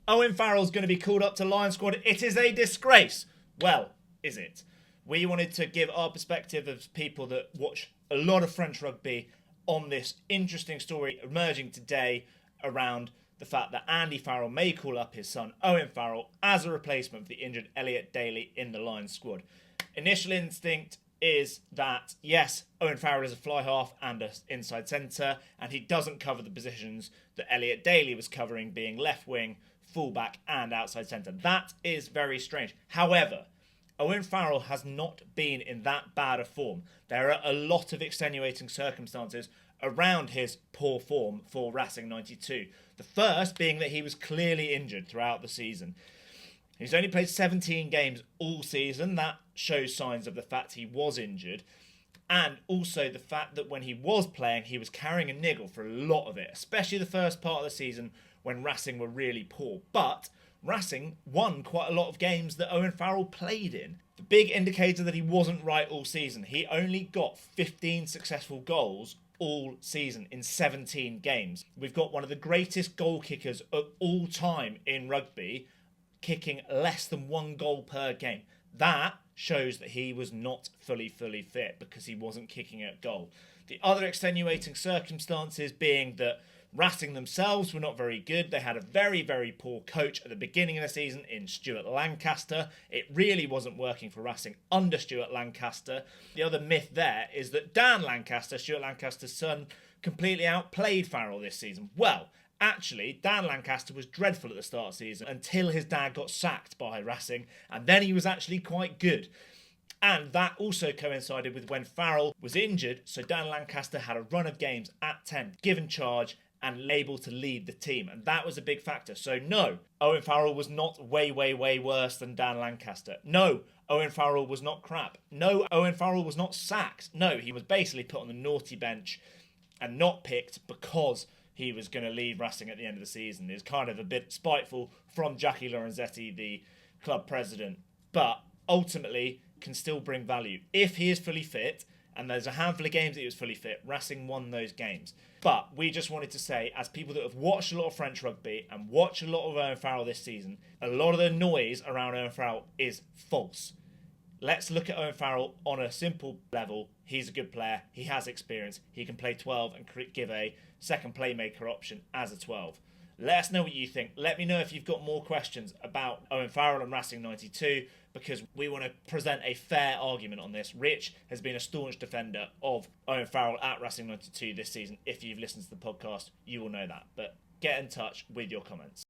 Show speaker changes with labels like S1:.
S1: Owen Farrell's going to be called up to Lions squad. It is a disgrace. Well, is it? We wanted to give our perspective as people that watch a lot of French rugby on this interesting story emerging today around the fact that Andy Farrell may call up his son Owen Farrell as a replacement for the injured Elliot Daly in the Lions squad. Initial instinct is that, yes, Owen Farrell is a fly half and an inside centre, and he doesn't cover the positions that Elliot Daly was covering, being left wing, fullback and outside centre. That is very strange. However, Owen Farrell has not been in that bad a form. There are a lot of extenuating circumstances around his poor form for Racing 92. The first being that he was clearly injured throughout the season. He's only played 17 games all season. That shows signs of the fact he was injured. And also the fact that when he was playing, he was carrying a niggle for a lot of it, especially the first part of the season when Racing were really poor. But Racing won quite a lot of games that Owen Farrell played in. The big indicator that he wasn't right all season, he only got 15 successful goals all season in 17 games. We've got one of the greatest goal kickers of all time in rugby kicking less than one goal per game. That shows that he was not fully fit because he wasn't kicking at goal. The other extenuating circumstances being that Racing themselves were not very good. They had a very, very poor coach at the beginning of the season in Stuart Lancaster. It really wasn't working for Racing under Stuart Lancaster. The other myth there is that Dan Lancaster, Stuart Lancaster's son, completely outplayed Farrell this season. Well, actually, Dan Lancaster was dreadful at the start of the season until his dad got sacked by Racing, and then he was actually quite good. And that also coincided with when Farrell was injured, so Dan Lancaster had a run of games at 10, given charge, and able to lead the team. And that was a big factor. So no, Owen Farrell was not way worse than Dan Lancaster. No, Owen Farrell was not crap. No, Owen Farrell was not sacked. No, he was basically put on the naughty bench and not picked because he was going to leave Racing at the end of the season. It's kind of a bit spiteful from Jackie Lorenzetti, the club president, but ultimately can still bring value. If he is fully fit, and there's a handful of games that he was fully fit, Racing won those games. But we just wanted to say, as people that have watched a lot of French rugby and watched a lot of Owen Farrell this season, a lot of the noise around Owen Farrell is false. Let's look at Owen Farrell on a simple level. He's a good player. He has experience. He can play 12 and give a second playmaker option as a 12. Let us know what you think. Let me know if you've got more questions about Owen Farrell and Racing 92, because we want to present a fair argument on this. Rich has been a staunch defender of Owen Farrell at Racing 92 this season. If you've listened to the podcast, you will know that. But get in touch with your comments.